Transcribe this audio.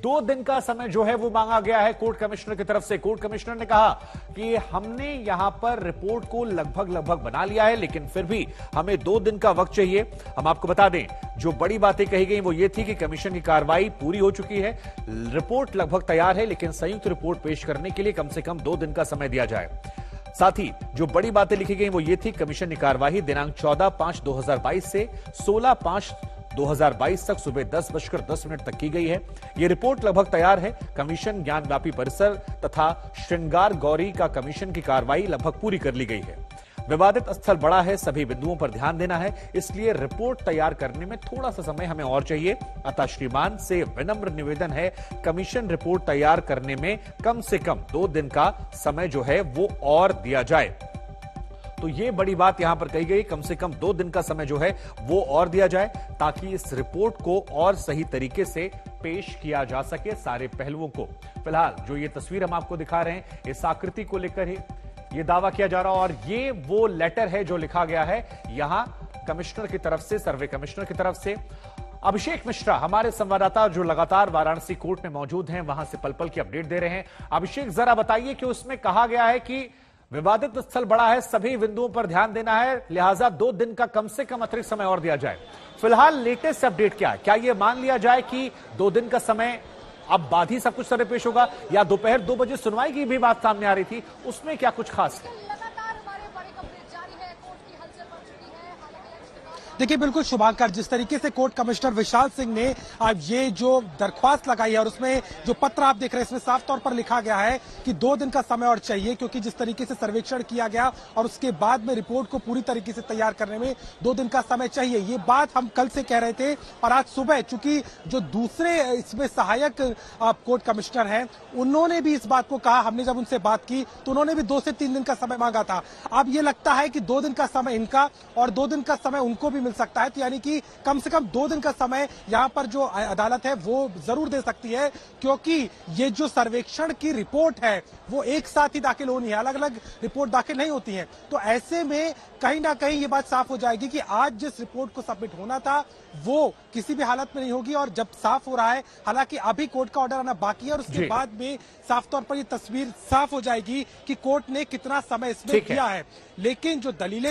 2 दिन का समय जो है वो मांगा गया है कोर्ट कमिश्नर की तरफ से। कोर्ट कमिश्नर ने कहा कि हमने यहां पर रिपोर्ट को लगभग बना लिया है, लेकिन फिर भी हमें 2 दिन का वक्त चाहिए। हम आपको बता दें, जो बड़ी बातें कही गई वो ये थी कि कमीशन की कार्रवाई पूरी हो चुकी है, रिपोर्ट लगभग तैयार है, लेकिन संयुक्त रिपोर्ट पेश करने के लिए कम से कम 2 दिन का समय दिया जाए। साथ ही जो बड़ी बातें लिखी गई वो ये थी, कमीशन की कार्रवाई दिनांक 14/5/2022 से 16/5/2022 तक सुबह 10:10 तक की गई है। यह रिपोर्ट लगभग तैयार है। कमीशन ज्ञानव्यापी परिसर तथा श्रृंगार गौरी का कमीशन की कार्रवाई लगभग पूरी कर ली गई है। विवादित स्थल बड़ा है, सभी बिंदुओं पर ध्यान देना है, इसलिए रिपोर्ट तैयार करने में थोड़ा सा समय हमें और चाहिए। अतः श्रीमान से विनम्र निवेदन है, कमीशन रिपोर्ट तैयार करने में कम से कम 2 दिन का समय जो है वो और दिया जाए। तो ये बड़ी बात यहां पर कही गई, कम से कम 2 दिन का समय जो है वो और दिया जाए, ताकि इस रिपोर्ट को और सही तरीके से पेश किया जा सके सारे पहलुओं को। फिलहाल जो ये तस्वीर हम आपको दिखा रहे हैं, इस आकृति को लेकर ही ये दावा किया जा रहा है, और ये वो लेटर है जो लिखा गया है यहां कमिश्नर की तरफ से, सर्वे कमिश्नर की तरफ से। अभिषेक मिश्रा हमारे संवाददाता जो लगातार वाराणसी कोर्ट में मौजूद हैं, वहां से पल पल की अपडेट दे रहे हैं। अभिषेक, जरा बताइए कि उसमें कहा गया है कि विवादित स्थल बड़ा है, सभी बिंदुओं पर ध्यान देना है, लिहाजा 2 दिन का कम से कम अतिरिक्त समय और दिया जाए। फिलहाल लेटेस्ट अपडेट क्या है? क्या यह मान लिया जाए कि 2 दिन का समय अब बाद ही सब कुछ सर पेश होगा, या दोपहर 2 बजे सुनवाई की भी बात सामने आ रही थी, उसमें क्या कुछ खास है? देखिए बिल्कुल शुभांकर, जिस तरीके से कोर्ट कमिश्नर विशाल सिंह ने ये जो दरख्वास्त लगाई है और उसमें जो पत्र आप देख रहे हैं, इसमें साफ तौर पर लिखा गया है कि 2 दिन का समय और चाहिए, क्योंकि जिस तरीके से सर्वेक्षण किया गया और उसके बाद में रिपोर्ट को पूरी तरीके से तैयार करने में 2 दिन का समय चाहिए। ये बात हम कल से कह रहे थे, और आज सुबह चूंकि जो दूसरे इसमें सहायक कोर्ट कमिश्नर हैं, उन्होंने भी इस बात को कहा। हमने जब उनसे बात की तो उन्होंने भी 2 से 3 दिन का समय मांगा था। अब ये लगता है कि 2 दिन का समय इनका और 2 दिन का समय उनको भी सकता है, तो यानी कि कम से कम 2 दिन का समय यहां पर जो अदालत है वो जरूर दे सकती है, क्योंकि ये जो सर्वेक्षण की रिपोर्ट है वो एक साथ ही दाखिल होनी है, अलग अलग रिपोर्ट दाखिल नहीं होती है। तो ऐसे में कहीं ना कहीं ये बात साफ हो जाएगी कि आज जिस रिपोर्ट को सबमिट होना था वो किसी भी हालत में नहीं होगी। और जब साफ हो रहा है, हालांकि अभी कोर्ट का ऑर्डर आना बाकी है, और उसके बाद में साफ तौर पर ये तस्वीर साफ हो जाएगी कि कोर्ट ने कितना समय इसमें दिया है। लेकिन जो दलीलें